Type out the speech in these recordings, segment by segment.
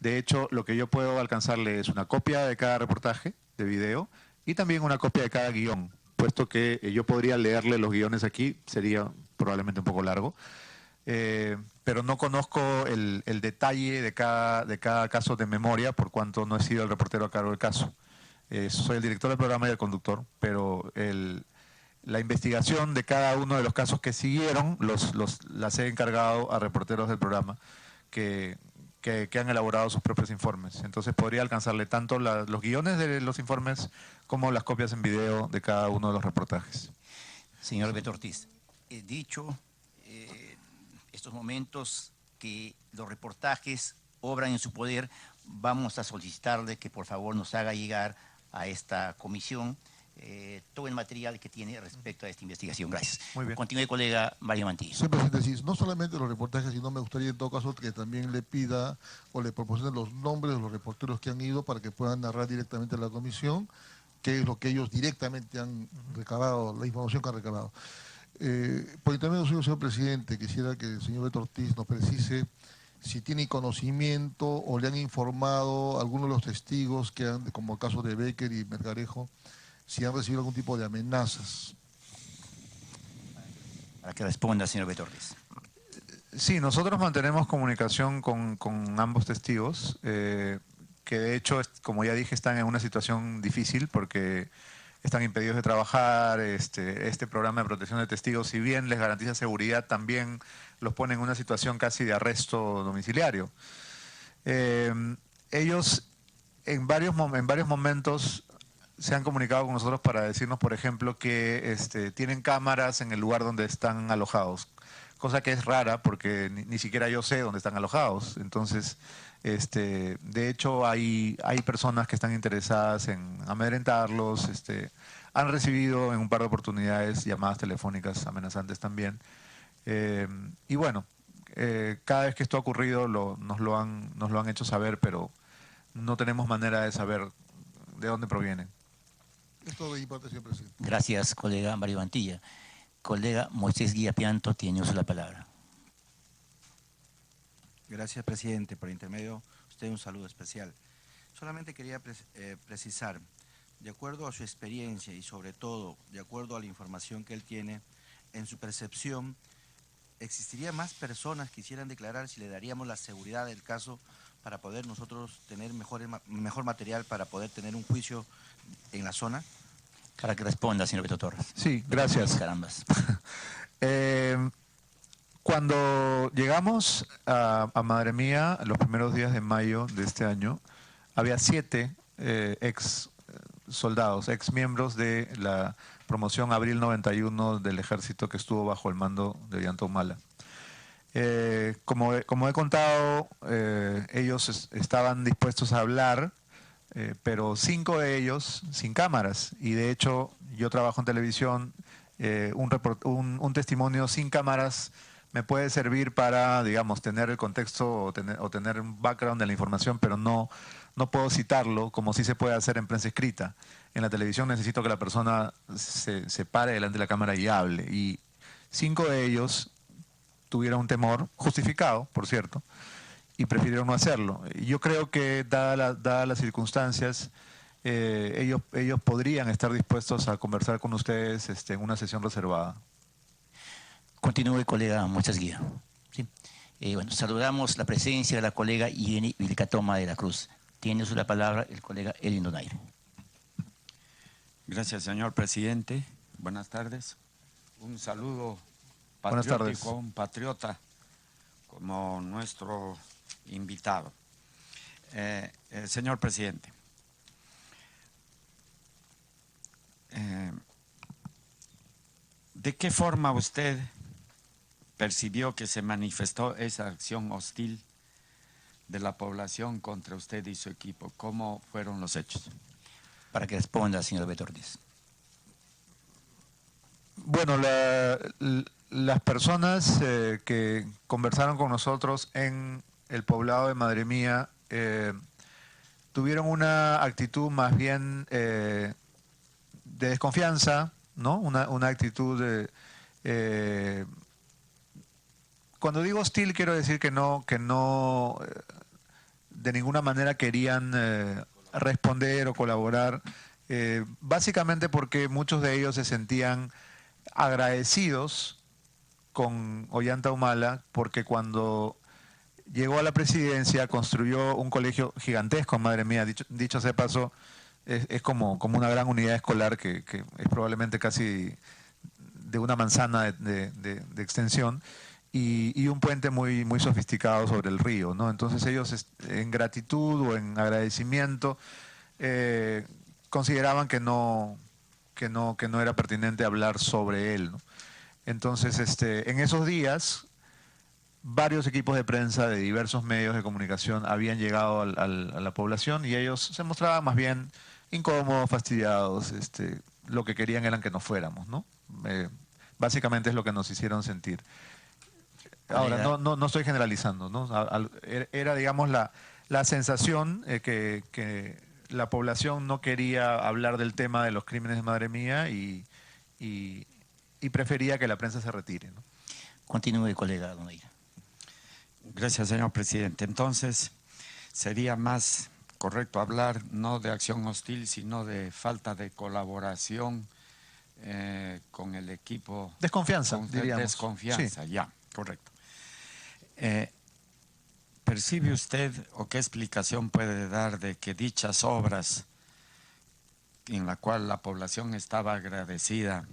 De hecho, lo que yo puedo alcanzarle es una copia de cada reportaje de video y también una copia de cada guión, puesto que yo podría leerle los guiones aquí, sería probablemente un poco largo, pero no conozco el detalle de cada caso de memoria, por cuanto no he sido el reportero a cargo del caso. Soy el director del programa y el conductor, pero la investigación de cada uno de los casos que siguieron las he encargado a reporteros del programa que han elaborado sus propios informes. Entonces podría alcanzarle tanto los guiones de los informes como las copias en video de cada uno de los reportajes. Señor Beto Ortiz, he dicho estos momentos que los reportajes obran en su poder, vamos a solicitarle que por favor nos haga llegar a esta comisión todo el material que tiene respecto a esta investigación. Gracias. Muy bien. Continúe, colega Mario Mantilla. Señor presidente, sí, no solamente los reportajes, sino me gustaría en todo caso que también le pida o le proporcione los nombres de los reporteros que han ido para que puedan narrar directamente a la comisión qué es lo que ellos directamente han recabado, la información que han recabado. Por intermedio suyo, señor presidente, quisiera que el señor Beto Ortiz nos precise si tiene conocimiento o le han informado a algunos de los testigos que han, como el caso de Becker y Melgarejo, si han recibido algún tipo de amenazas. Para que responda, señor Beto Ortiz. Sí, nosotros mantenemos comunicación con ambos testigos, que de hecho, como ya dije, están en una situación difícil porque están impedidos de trabajar. Este programa de protección de testigos, si bien les garantiza seguridad, también los pone en una situación casi de arresto domiciliario. Ellos en varios momentos se han comunicado con nosotros para decirnos, por ejemplo, que tienen cámaras en el lugar donde están alojados, cosa que es rara porque ni siquiera yo sé dónde están alojados. Entonces, de hecho, hay personas que están interesadas en amedrentarlos, han recibido en un par de oportunidades llamadas telefónicas amenazantes también. Y bueno, cada vez que esto ha ocurrido nos lo han hecho saber, pero no tenemos manera de saber de dónde provienen. Es todo de mi parte, señor presidente. Gracias, colega Mario Mantilla. Colega Moisés Guía Pianto, tiene usted la palabra. Gracias, presidente. Por intermedio, usted un saludo especial. Solamente quería precisar, de acuerdo a su experiencia y sobre todo, de acuerdo a la información que él tiene, en su percepción, ¿existiría más personas que quisieran declarar si le daríamos la seguridad del caso para poder nosotros tener mejor material para poder tener un juicio en la zona? Para que responda, señor Beto Torres. Sí, gracias. Carambas. Cuando llegamos a Madre Mía, los primeros días de mayo de este año, había 7 ex soldados, ex miembros de la promoción Abril 91 del ejército que estuvo bajo el mando de Ollanta Humala. Como he contado, ellos estaban dispuestos a hablar, pero 5 de ellos sin cámaras. Y de hecho, yo trabajo en televisión, un testimonio sin cámaras me puede servir para, digamos, tener el contexto o tener un background de la información, pero no puedo citarlo como sí se puede hacer en prensa escrita. En la televisión necesito que la persona se pare delante de la cámara y hable. Y 5 de ellos tuvieron un temor, justificado, por cierto, y prefirieron no hacerlo. Yo creo que, dadas las circunstancias, ellos podrían estar dispuestos a conversar con ustedes en una sesión reservada. Continúe, colega Moisés Guía. ¿Sí? Bueno, saludamos la presencia de la colega Irene Vilcatoma de la Cruz. Tiene usted la palabra el colega Elin Donaire. Gracias, señor presidente. Buenas tardes. Un saludo Buenas tardes. patriótico, un patriota como nuestro invitado. Señor presidente, ¿de qué forma usted percibió que se manifestó esa acción hostil de la población contra usted y su equipo? ¿Cómo fueron los hechos? Para que responda, señor Beto Ortiz. Bueno, las personas que conversaron con nosotros en el poblado de Madre Mía tuvieron una actitud más bien de desconfianza, ¿no? Una actitud de... cuando digo hostil quiero decir que no de ninguna manera querían responder o colaborar, básicamente porque muchos de ellos se sentían agradecidos con Ollanta Humala, porque cuando llegó a la presidencia construyó un colegio gigantesco, madre mía, dicho sea de paso, es como una gran unidad escolar que es probablemente casi de una manzana de extensión, y un puente muy, muy sofisticado sobre el río, ¿no? Entonces ellos, en gratitud o en agradecimiento, consideraban que no era pertinente hablar sobre él, ¿no? Entonces, en esos días, varios equipos de prensa de diversos medios de comunicación habían llegado a la población, y ellos se mostraban más bien incómodos, fastidiados, lo que querían eran que nos fuéramos, ¿no? Básicamente es lo que nos hicieron sentir. Ahora, no estoy generalizando, ¿no? Era, digamos, la sensación que la población no quería hablar del tema de los crímenes de Madre Mía y prefería que la prensa se retire, ¿no? Continúe, colega Donaire. Gracias, señor presidente. Entonces, sería más correcto hablar no de acción hostil, sino de falta de colaboración con el equipo. Desconfianza, diríamos. Desconfianza, sí. Ya, correcto. ¿Percibe usted o qué explicación puede dar de que dichas obras en la cual la población estaba agradecida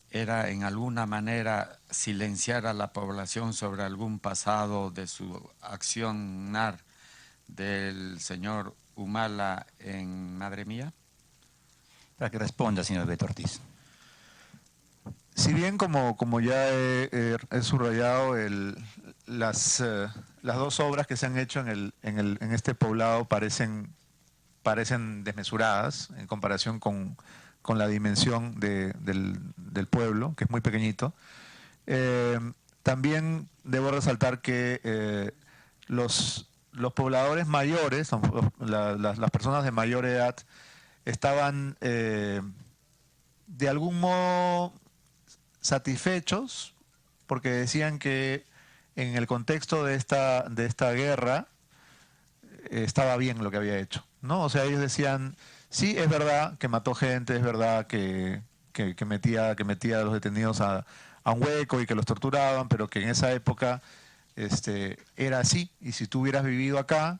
era en alguna manera silenciar a la población sobre algún pasado de su accionar del señor Humala en Madre Mía? Para que responda, señor Beto Ortiz. Si bien, como ya he subrayado, las dos obras que se han hecho en este poblado parecen desmesuradas en comparación con la dimensión del pueblo, que es muy pequeñito. También debo resaltar que los pobladores mayores, las personas de mayor edad, estaban de algún modo satisfechos, porque decían que en el contexto de esta guerra estaba bien lo que había hecho, ¿no? O sea, ellos decían, sí, es verdad que mató gente, es verdad que metía a los detenidos a un hueco y que los torturaban, pero que en esa época era así, y si tú hubieras vivido acá,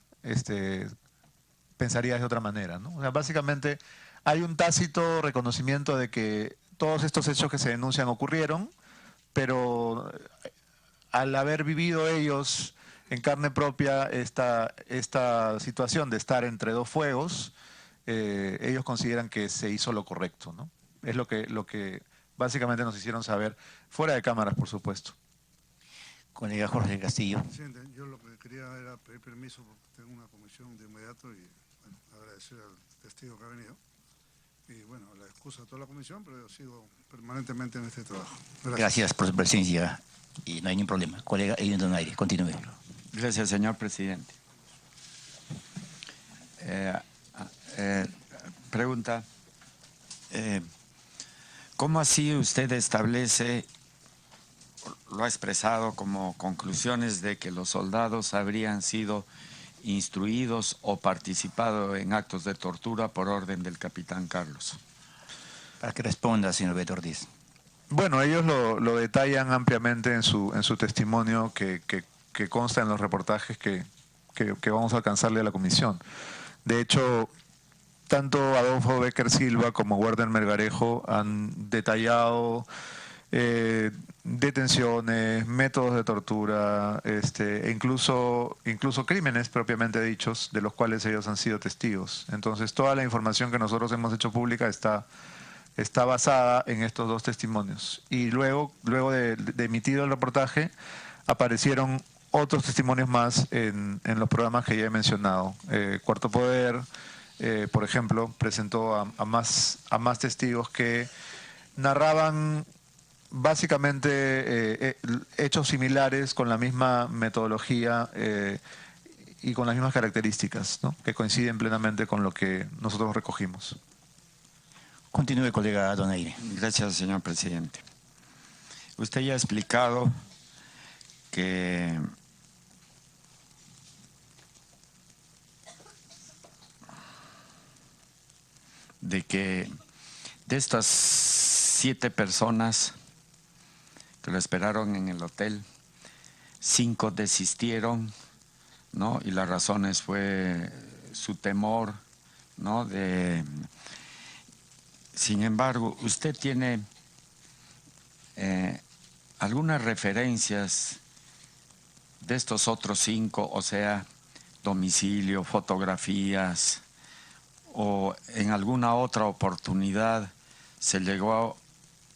pensarías de otra manera, ¿no? O sea, básicamente hay un tácito reconocimiento de que todos estos hechos que se denuncian ocurrieron, pero al haber vivido ellos en carne propia esta situación de estar entre dos fuegos, ellos consideran que se hizo lo correcto, ¿no? Es lo que básicamente nos hicieron saber, fuera de cámaras, por supuesto. Colega Jorge Castillo. Presidente, yo lo que quería era pedir permiso porque tengo una comisión de inmediato y bueno, agradecer al testigo que ha venido. Y bueno, la excusa de toda la comisión, pero yo sigo permanentemente en este trabajo. Gracias por su presencia y no hay ningún problema. Colega Edwin Donaire, continúe. Gracias, señor presidente. Pregunta, ¿cómo así usted establece, lo ha expresado como conclusiones de que los soldados habrían sido instruidos o participado en actos de tortura por orden del capitán Carlos? Para que responda, señor Beto Ortiz. Bueno, ellos lo detallan ampliamente en su testimonio que consta en los reportajes que vamos a alcanzarle a la comisión. De hecho, tanto Adolfo Becker Silva como Werner Melgarejo han detallado detenciones, métodos de tortura, e incluso crímenes propiamente dichos, de los cuales ellos han sido testigos. Entonces, toda la información que nosotros hemos hecho pública está basada en estos dos testimonios. Y luego de emitido el reportaje, aparecieron otros testimonios más en los programas que ya he mencionado. Cuarto Poder, por ejemplo, presentó a más testigos que narraban básicamente hechos similares con la misma metodología y con las mismas características, ¿no? Que coinciden plenamente con lo que nosotros recogimos. Continúe, colega Donaire. Gracias, señor presidente. Usted ya ha explicado que de que de estas 7 personas que lo esperaron en el hotel, 5 desistieron, ¿no? Y las razones fue su temor, ¿no? Sin embargo, usted tiene algunas referencias de estos otros 5, o sea, domicilio, fotografías, o en alguna otra oportunidad se llegó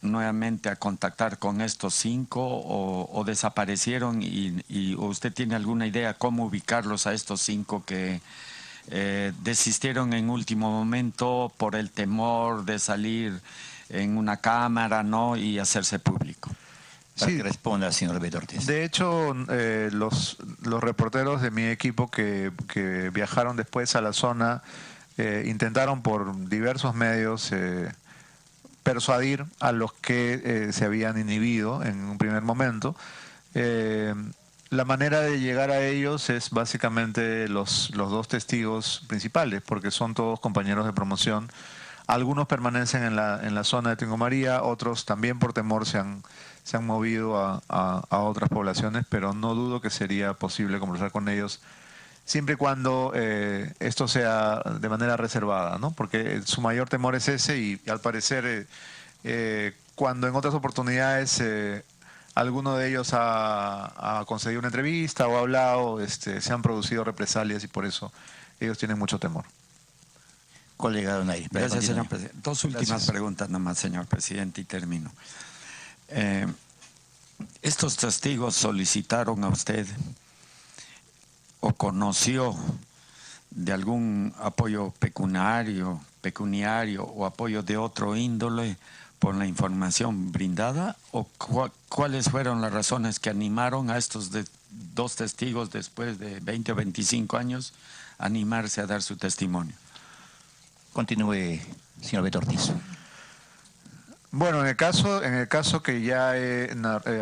nuevamente a contactar con estos 5 o desaparecieron y usted tiene alguna idea cómo ubicarlos a estos 5 que desistieron en último momento por el temor de salir en una cámara, ¿no? Y hacerse público? Para Sí. que responda, señor Beto Ortiz. De hecho, los reporteros de mi equipo que viajaron después a la zona intentaron por diversos medios persuadir a los que se habían inhibido en un primer momento. La manera de llegar a ellos es básicamente los 2 testigos principales, porque son todos compañeros de promoción. Algunos permanecen en la zona de Tingo María, otros también por temor se han movido a otras poblaciones, pero no dudo que sería posible conversar con ellos siempre y cuando esto sea de manera reservada, ¿no? Porque su mayor temor es ese y al parecer cuando en otras oportunidades alguno de ellos ha concedido una entrevista o ha hablado, se han producido represalias y por eso ellos tienen mucho temor. Colega Donaire. Gracias, señor presidente. 2 últimas Gracias. preguntas nomás, señor presidente, y termino. ¿Estos testigos solicitaron a usted o conoció de algún apoyo pecuniario o apoyo de otro índole por la información brindada? ¿O cuáles fueron las razones que animaron a estos 2 testigos después de 20 o 25 años a animarse a dar su testimonio? Continúe, señor Beto Ortiz. Bueno, en el caso que ya he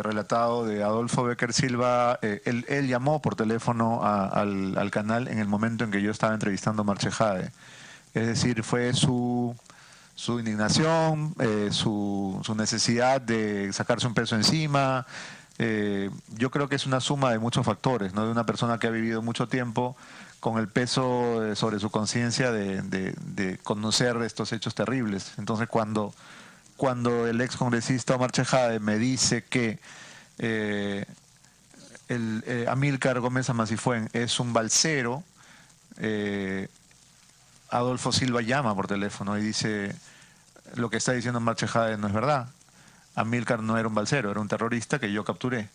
relatado de Adolfo Becker Silva, él llamó por teléfono al canal en el momento en que yo estaba entrevistando a Marche Jade. Es decir, fue su indignación, su necesidad de sacarse un peso encima. Yo creo que es una suma de muchos factores, ¿no? De una persona que ha vivido mucho tiempo con el peso sobre su conciencia de conocer estos hechos terribles. Entonces, cuando el ex congresista Omar Chejade me dice que Amílcar Gómez Amasifuen es un balsero, Adolfo Silva llama por teléfono y dice: lo que está diciendo Omar Chejade no es verdad. Amílcar no era un balsero, era un terrorista que yo capturé.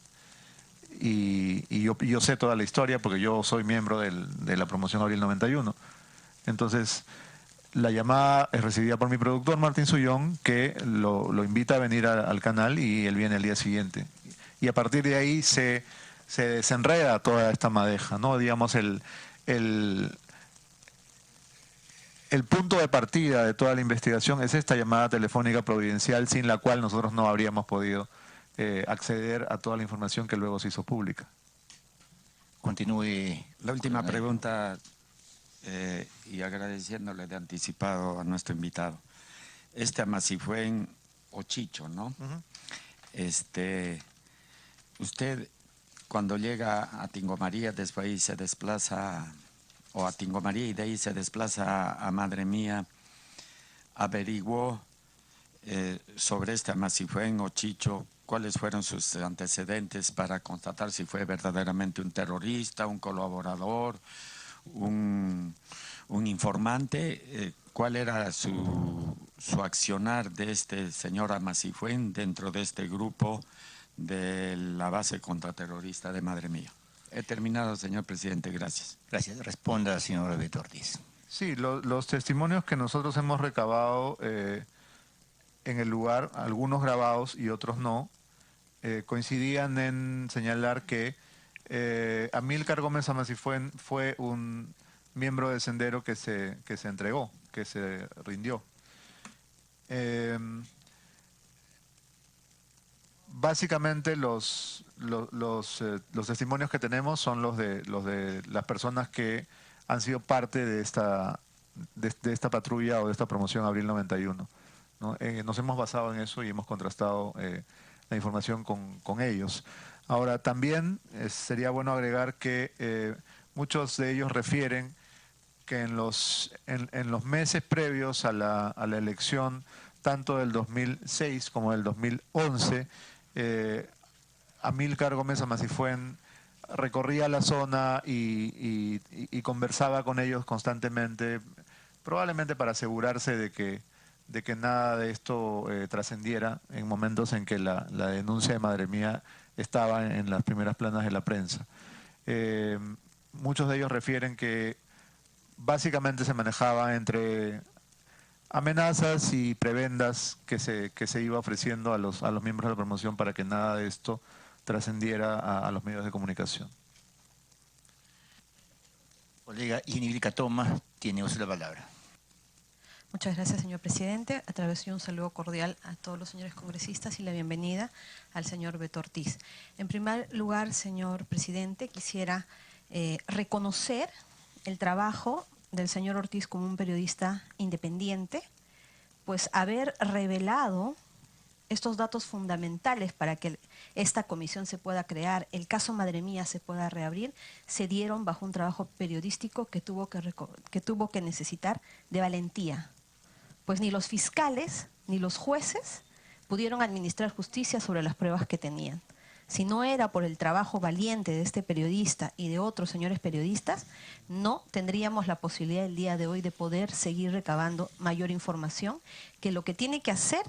Y yo sé toda la historia porque yo soy miembro de la promoción Abril 91. Entonces, la llamada es recibida por mi productor Martín Sullón, que lo invita a venir al canal y él viene al día siguiente. Y a partir de ahí se desenreda toda esta madeja, ¿no? Digamos, el punto de partida de toda la investigación es esta llamada telefónica providencial, sin la cual nosotros no habríamos podido acceder a toda la información que luego se hizo pública. Continúe. La última pregunta, y agradeciéndole de anticipado a nuestro invitado. Amasifuen o Chicho, ¿no? Usted, cuando llega a Tingo María, después ahí se desplaza, o a Tingo María y de ahí se desplaza a Madre Mía, averiguó sobre Amasifuen o Chicho, cuáles fueron sus antecedentes para constatar si fue verdaderamente un terrorista, un colaborador, un informante. ¿Cuál era su accionar de este señor Amasifuen dentro de este grupo de la base contraterrorista de Madre Mía? He terminado, señor presidente, gracias. Gracias. Responda, señor Beto Ortiz. Sí, los testimonios que nosotros hemos recabado en el lugar, algunos grabados y otros no, coincidían en señalar que Amílcar Gómez Amasifuen fue un miembro del Sendero que se entregó, que se rindió. Básicamente los testimonios que tenemos son los de las personas que han sido parte de esta de esta patrulla o de esta promoción Abril 91, ¿no? Nos hemos basado en eso y hemos contrastado la información con ellos. Ahora, también sería bueno agregar que muchos de ellos refieren que en los meses previos a la elección, tanto del 2006 como del 2011, Amílcar Gómez Amasifuen recorría la zona y conversaba con ellos constantemente, probablemente para asegurarse de que nada de esto trascendiera en momentos en que la denuncia de Madre Mía estaba en las primeras planas de la prensa. Muchos de ellos refieren que básicamente se manejaba entre amenazas y prebendas que se iba ofreciendo a los miembros de la promoción para que nada de esto trascendiera a los medios de comunicación. Colega Jenny Vilcatoma, tiene usted la palabra. Muchas gracias, señor presidente. A través de un saludo cordial a todos los señores congresistas y la bienvenida al señor Beto Ortiz. En primer lugar, señor presidente, quisiera reconocer el trabajo del señor Ortiz como un periodista independiente, pues haber revelado estos datos fundamentales para que esta comisión se pueda crear, el caso Madre Mía se pueda reabrir, se dieron bajo un trabajo periodístico que tuvo que necesitar de valentía. Pues ni los fiscales ni los jueces pudieron administrar justicia sobre las pruebas que tenían. Si no era por el trabajo valiente de este periodista y de otros señores periodistas, no tendríamos la posibilidad el día de hoy de poder seguir recabando mayor información, que lo que tiene que hacer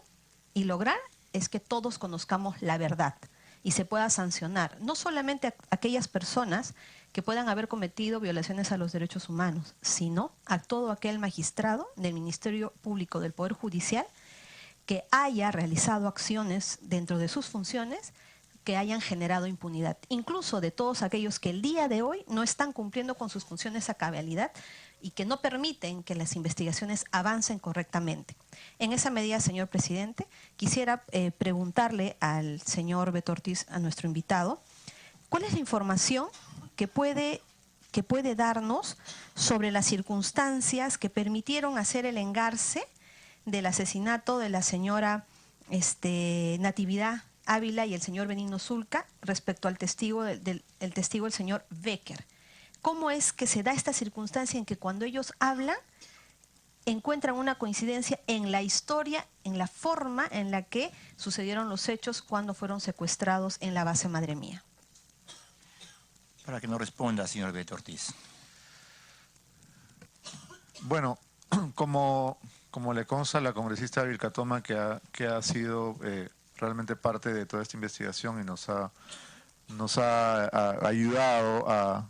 y lograr es que todos conozcamos la verdad y se pueda sancionar no solamente a aquellas personas que puedan haber cometido violaciones a los derechos humanos, sino a todo aquel magistrado del Ministerio Público del Poder Judicial que haya realizado acciones dentro de sus funciones que hayan generado impunidad, incluso de todos aquellos que el día de hoy no están cumpliendo con sus funciones a cabalidad y que no permiten que las investigaciones avancen correctamente. En esa medida, señor presidente, quisiera preguntarle al señor Beto Ortiz, a nuestro invitado, ¿cuál es la información que puede darnos sobre las circunstancias que permitieron hacer el engarce del asesinato de la señora Natividad Ávila y el señor Benigno Zulca respecto al testigo el señor Becker? ¿Cómo es que se da esta circunstancia en que cuando ellos hablan encuentran una coincidencia en la historia, en la forma en la que sucedieron los hechos cuando fueron secuestrados en la base Madre Mía? Para que nos responda, señor Beto Ortiz. Bueno, como le consta a la congresista Vilcatoma, que ha sido realmente parte de toda esta investigación y nos ha ayudado a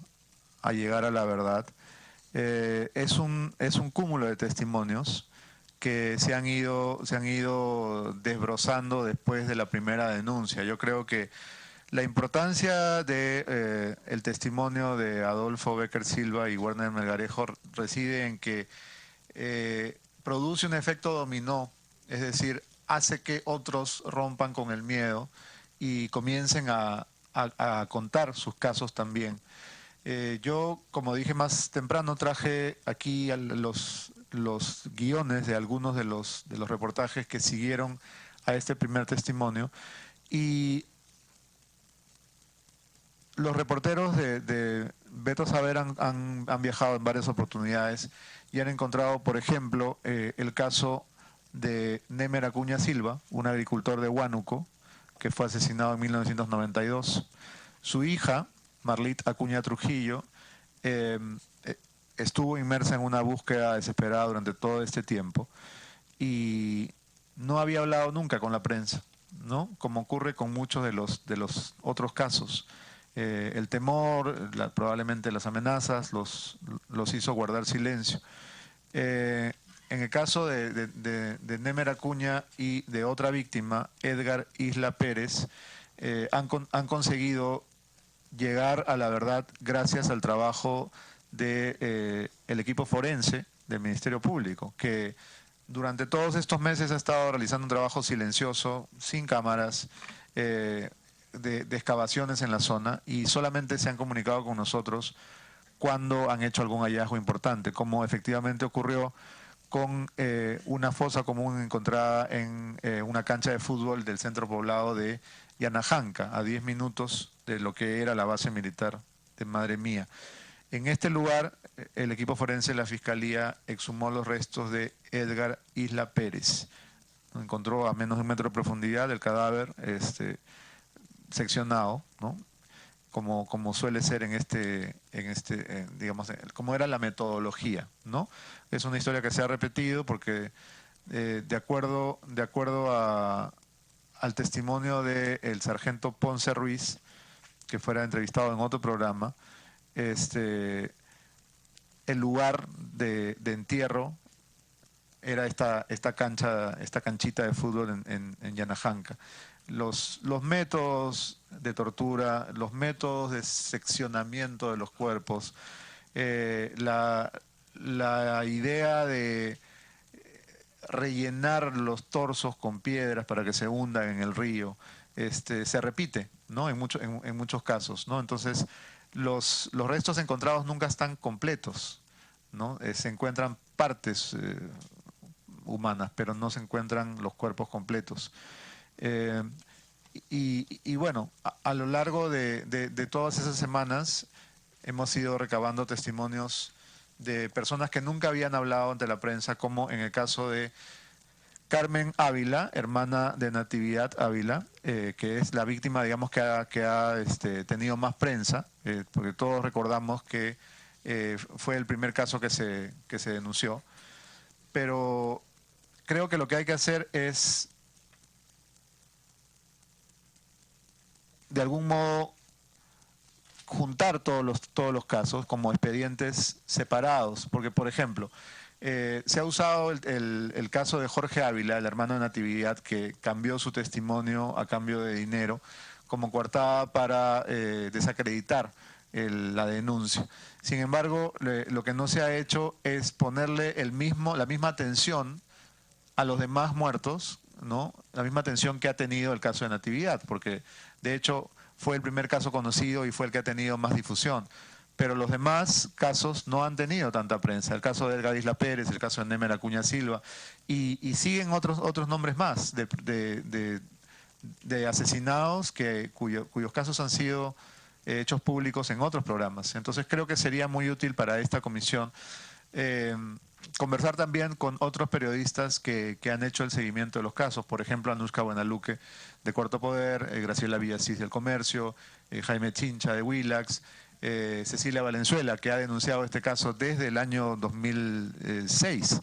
llegar a la verdad, es un cúmulo de testimonios que se han ido desbrozando después de la primera denuncia. Yo creo que la importancia de el testimonio de Adolfo Becker Silva y Werner Melgarejo reside en que produce un efecto dominó, es decir, hace que otros rompan con el miedo y comiencen a contar sus casos también. Yo, como dije más temprano, traje aquí los guiones de algunos de los reportajes que siguieron a este primer testimonio, y los reporteros de Beto Saber han viajado en varias oportunidades y han encontrado, por ejemplo, el caso de Nemer Acuña Silva, un agricultor de Huánuco, que fue asesinado en 1992. Su hija, Marlit Acuña Trujillo, estuvo inmersa en una búsqueda desesperada durante todo este tiempo y no había hablado nunca con la prensa, ¿no? Como ocurre con muchos de los otros casos. El temor, probablemente las amenazas, los hizo guardar silencio. En el caso de Nemer Acuña y de otra víctima, Edgar Isla Pérez, han conseguido llegar a la verdad gracias al trabajo del equipo forense del Ministerio Público, que durante todos estos meses ha estado realizando un trabajo silencioso, sin cámaras, de excavaciones en la zona, y solamente se han comunicado con nosotros cuando han hecho algún hallazgo importante, como efectivamente ocurrió con una fosa común encontrada en una cancha de fútbol del centro poblado de Yanajanca, a 10 minutos de lo que era la base militar de Madre Mía. En este lugar, el equipo forense de la Fiscalía exhumó los restos de Edgar Isla Pérez. Encontró a menos de 1 metro de profundidad el cadáver seccionado, ¿no? Como suele ser digamos, como era la metodología, ¿no? Es una historia que se ha repetido porque de acuerdo al testimonio del sargento Ponce Ruiz, que fuera entrevistado en otro programa, el lugar de entierro era esta canchita de fútbol en Yanajanca. Los métodos de tortura, los métodos de seccionamiento de los cuerpos, la idea de rellenar los torsos con piedras para que se hundan en el río, se repite, ¿no? en muchos casos, ¿no? Entonces, los restos encontrados nunca están completos, ¿no? Se encuentran partes humanas, pero no se encuentran los cuerpos completos. Y bueno, a lo largo de todas esas semanas hemos ido recabando testimonios de personas que nunca habían hablado ante la prensa, como en el caso de Carmen Ávila, hermana de Natividad Ávila, que es la víctima, digamos, que ha tenido más prensa, porque todos recordamos que fue el primer caso que se denunció. Pero creo que lo que hay que hacer es, de algún modo, juntar todos los casos como expedientes separados, porque, por ejemplo, se ha usado el caso de Jorge Ávila, el hermano de Natividad, que cambió su testimonio a cambio de dinero como coartada para desacreditar la denuncia. Sin embargo, lo que no se ha hecho es ponerle la misma atención a los demás muertos, ¿no? La misma atención que ha tenido el caso de Natividad, porque de hecho fue el primer caso conocido y fue el que ha tenido más difusión. Pero los demás casos no han tenido tanta prensa. El caso de Edgar Isla Pérez, el caso de Nemer Acuña Silva, y siguen otros nombres más de asesinados cuyos casos han sido hechos públicos en otros programas. Entonces creo que sería muy útil para esta comisión conversar también con otros periodistas que han hecho el seguimiento de los casos. Por ejemplo, Anushka Buenaluque de Cuarto Poder, Graciela Villasís del Comercio, Jaime Chincha de Willax, Cecilia Valenzuela, que ha denunciado este caso desde el año 2006,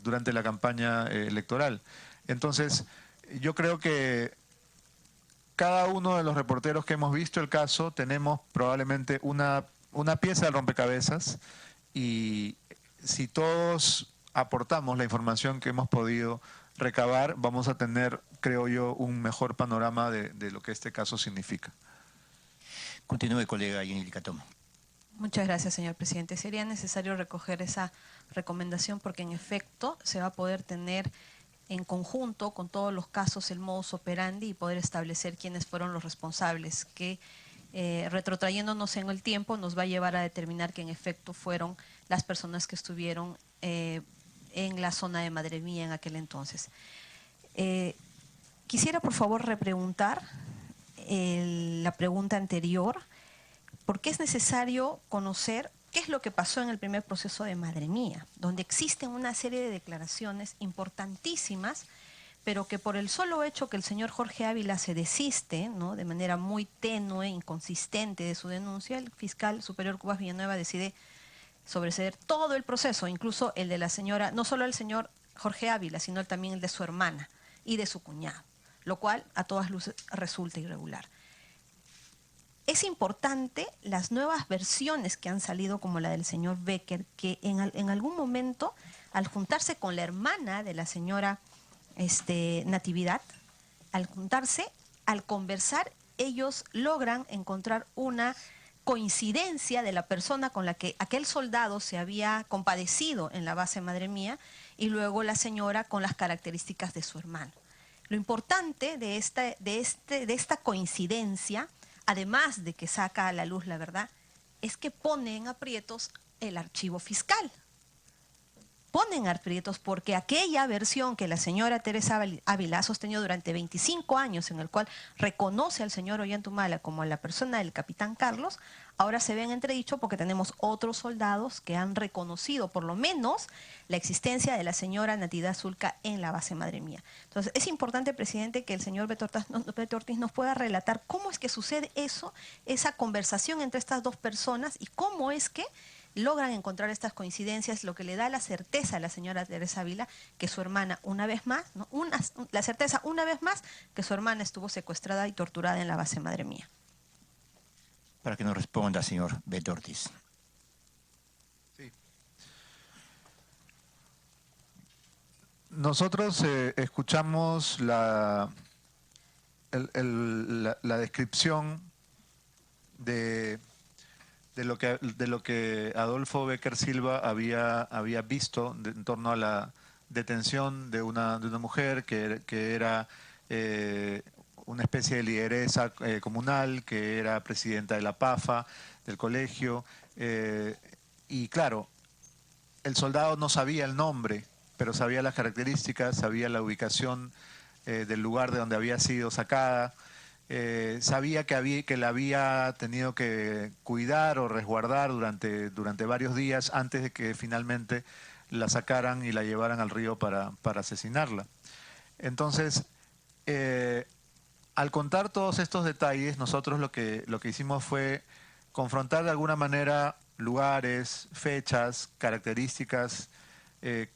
durante la campaña electoral. Entonces, yo creo que cada uno de los reporteros que hemos visto el caso tenemos probablemente una pieza del rompecabezas, y si todos aportamos la información que hemos podido recabar, vamos a tener, creo yo, un mejor panorama de lo que este caso significa. Continúe, colega Jenny Licatón. Muchas gracias, señor presidente. Sería necesario recoger esa recomendación porque, en efecto, se va a poder tener en conjunto con todos los casos el modus operandi y poder establecer quiénes fueron los responsables, que retrotrayéndonos en el tiempo nos va a llevar a determinar que en efecto fueron las personas que estuvieron en la zona de Madre Mía en aquel entonces. Quisiera, por favor, repreguntar la pregunta anterior: ¿por qué es necesario conocer qué es lo que pasó en el primer proceso de Madre Mía, donde existen una serie de declaraciones importantísimas, pero que por el solo hecho que el señor Jorge Ávila se desiste, ¿no?, de manera muy tenue, inconsistente de su denuncia, el fiscal superior Cubas Villanueva decide sobreseer todo el proceso, incluso el de la señora, no solo el señor Jorge Ávila, sino también el de su hermana y de su cuñado, lo cual a todas luces resulta irregular. Es importante las nuevas versiones que han salido, como la del señor Becker, que en algún momento, al juntarse con la hermana de la señora Natividad, al conversar, ellos logran encontrar una coincidencia de la persona con la que aquel soldado se había compadecido en la base Madre Mía, y luego la señora con las características de su hermano. Lo importante de esta coincidencia, además de que saca a la luz la verdad, es que pone en aprietos el archivo fiscal. Ponen aprietos porque aquella versión que la señora Teresa Ávila ha sostenido durante 25 años, en el cual reconoce al señor Ollantumala como la persona del capitán Carlos, ahora se ve en entredicho porque tenemos otros soldados que han reconocido por lo menos la existencia de la señora Natividad Zulca en la base Madre Mía. Entonces es importante, presidente, que el señor Beto Ortiz nos pueda relatar cómo es que sucede eso, esa conversación entre estas dos personas y cómo es que logran encontrar estas coincidencias, lo que le da la certeza a la señora Teresa Ávila que su hermana una vez más, ¿no? La certeza una vez más que su hermana estuvo secuestrada y torturada en la base Madre Mía. Para que nos responda, señor Beto Ortiz. Sí. Nosotros escuchamos la descripción de lo que Adolfo Béquer Silva había visto en torno a la detención de una mujer que era una especie de lideresa comunal, que era presidenta de la PAFA, del colegio, y claro, el soldado no sabía el nombre, pero sabía las características, sabía la ubicación del lugar de donde había sido sacada. Sabía que la había tenido que cuidar o resguardar durante varios días antes de que finalmente la sacaran y la llevaran al río para asesinarla. Entonces, al contar todos estos detalles, nosotros lo que hicimos fue confrontar de alguna manera lugares, fechas, características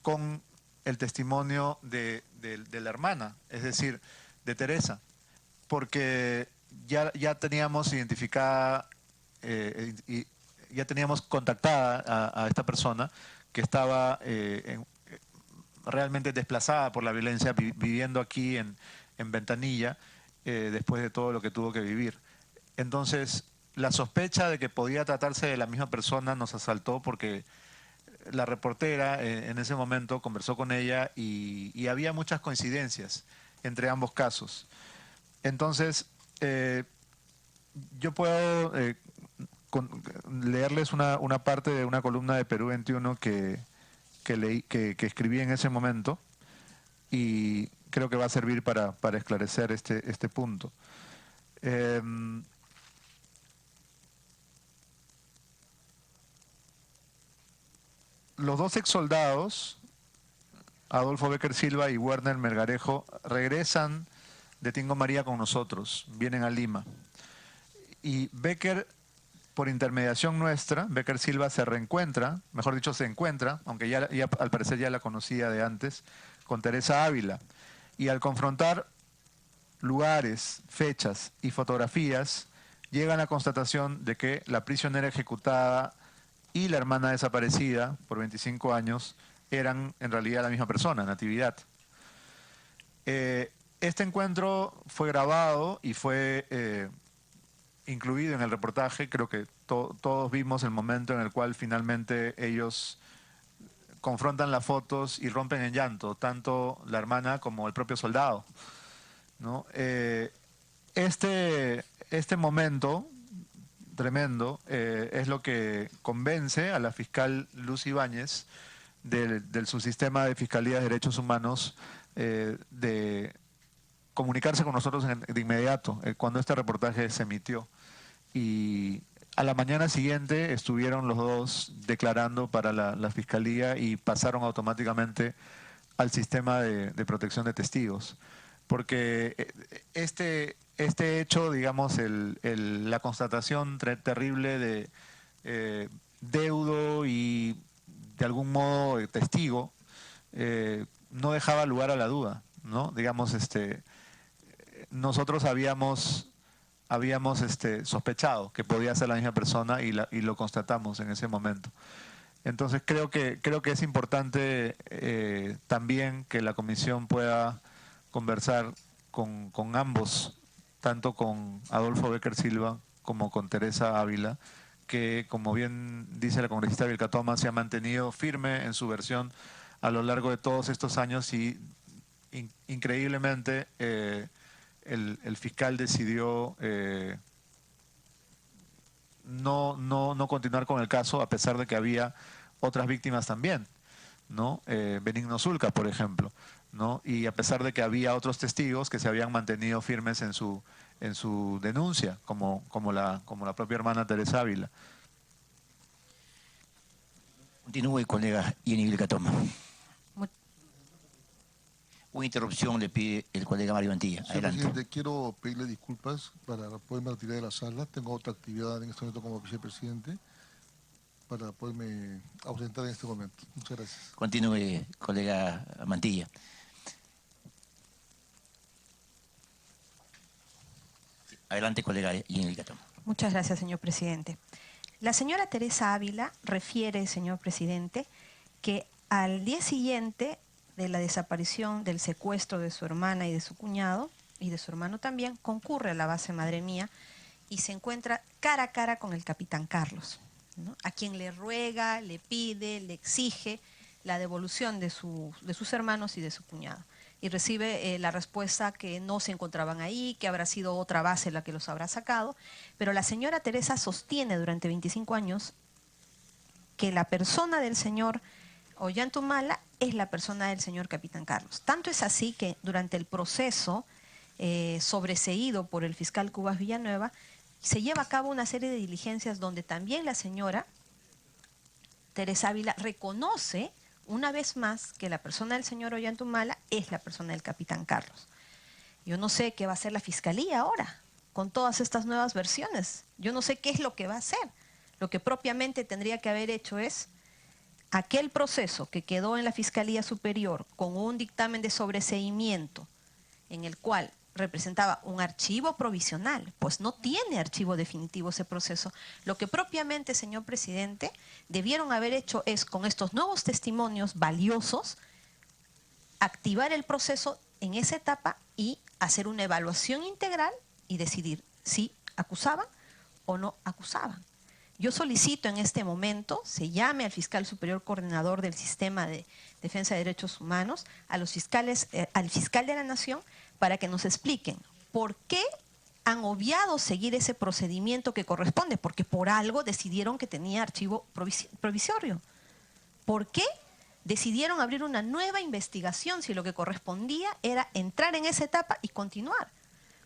con el testimonio de la hermana, es decir, de Teresa. Porque ya teníamos identificada, ya teníamos contactada a esta persona que estaba realmente desplazada por la violencia, viviendo aquí en Ventanilla, después de todo lo que tuvo que vivir. Entonces, la sospecha de que podía tratarse de la misma persona nos asaltó porque la reportera en ese momento conversó con ella y había muchas coincidencias entre ambos casos. Entonces, yo puedo leerles una parte de una columna de Perú 21 que escribí en ese momento y creo que va a servir para esclarecer este punto. Los dos exsoldados, Adolfo Béquer Silva y Werner Melgarejo, regresan de Tingo María con nosotros, vienen a Lima. Y Béquer, por intermediación nuestra, Béquer Silva se reencuentra, mejor dicho se encuentra, aunque ya al parecer ya la conocía de antes, con Teresa Ávila. Y al confrontar lugares, fechas y fotografías, llegan a la constatación de que la prisionera ejecutada y la hermana desaparecida por 25 años eran en realidad la misma persona, Natividad. Este encuentro fue grabado y fue incluido en el reportaje. Creo que todos vimos el momento en el cual finalmente ellos confrontan las fotos y rompen en llanto, tanto la hermana como el propio soldado, ¿no? Este momento tremendo es lo que convence a la fiscal Luz Ibáñez del subsistema de Fiscalía de Derechos Humanos de comunicarse con nosotros de inmediato cuando este reportaje se emitió. Y a la mañana siguiente estuvieron los dos declarando para la Fiscalía y pasaron automáticamente al sistema de protección de testigos. Porque este hecho, digamos, la constatación terrible de deudo y de algún modo testigo, no dejaba lugar a la duda, ¿no? Digamos, nosotros habíamos sospechado que podía ser la misma persona y lo constatamos en ese momento. Entonces creo que es importante también que la comisión pueda conversar con ambos, tanto con Adolfo Béquer Silva como con Teresa Ávila, que como bien dice la congresista Vilcatoma, se ha mantenido firme en su versión a lo largo de todos estos años y increíblemente el fiscal decidió no continuar con el caso a pesar de que había otras víctimas también, ¿no? Benigno Zulca, por ejemplo, ¿no? Y a pesar de que había otros testigos que se habían mantenido firmes en su denuncia, como la propia hermana Teresa Ávila. Continúe, colega Jenny Vilcatoma. Una interrupción le pide el colega Mario Mantilla. Señor Adelante. presidente, quiero pedirle disculpas para poderme retirar de la sala. Tengo otra actividad en este momento como vicepresidente para poderme ausentar en este momento. Muchas gracias. Continúe, colega Mantilla. Adelante, colega Jenny Vilcatoma. Muchas gracias, señor presidente. La señora Teresa Ávila refiere, señor presidente, que al día siguiente de la desaparición, del secuestro de su hermana y de su cuñado, y de su hermano también, concurre a la base Madre Mía y se encuentra cara a cara con el capitán Carlos, ¿no? A quien le ruega, le pide, le exige la devolución de sus hermanos y de su cuñado. Y recibe la respuesta que no se encontraban ahí, que habrá sido otra base la que los habrá sacado, pero la señora Teresa sostiene durante 25 años que la persona del señor Ollantumala es la persona del señor capitán Carlos. Tanto es así que durante el proceso sobreseído por el fiscal Cubas Villanueva, se lleva a cabo una serie de diligencias donde también la señora Teresa Ávila reconoce una vez más que la persona del señor Ollantumala es la persona del capitán Carlos. Yo no sé qué va a hacer la fiscalía ahora con todas estas nuevas versiones. Yo no sé qué es lo que va a hacer. Lo que propiamente tendría que haber hecho es aquel proceso que quedó en la Fiscalía Superior con un dictamen de sobreseimiento en el cual representaba un archivo provisional, pues no tiene archivo definitivo ese proceso. Lo que propiamente, señor presidente, debieron haber hecho es, con estos nuevos testimonios valiosos, activar el proceso en esa etapa y hacer una evaluación integral y decidir si acusaban o no acusaban. Yo solicito en este momento, se llame al fiscal superior coordinador del sistema de defensa de derechos humanos, a los fiscales, al fiscal de la Nación, para que nos expliquen por qué han obviado seguir ese procedimiento que corresponde, porque por algo decidieron que tenía archivo provisorio. ¿Por qué decidieron abrir una nueva investigación si lo que correspondía era entrar en esa etapa y continuar?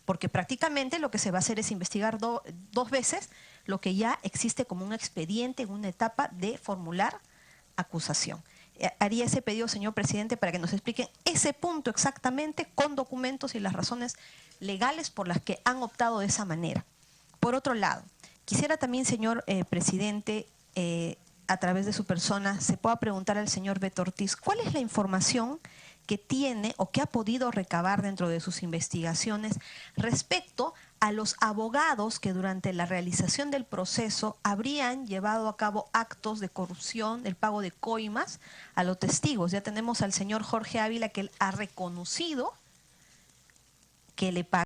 Porque prácticamente lo que se va a hacer es investigar dos veces lo que ya existe como un expediente en una etapa de formular acusación. Haría ese pedido, señor presidente, para que nos expliquen ese punto exactamente con documentos y las razones legales por las que han optado de esa manera. Por otro lado, quisiera también, señor presidente, a través de su persona, se pueda preguntar al señor Beto Ortiz, ¿cuál es la información que tiene o que ha podido recabar dentro de sus investigaciones respecto a los abogados que durante la realización del proceso habrían llevado a cabo actos de corrupción, del pago de coimas a los testigos? Ya tenemos al señor Jorge Ávila, que él ha reconocido que le pagó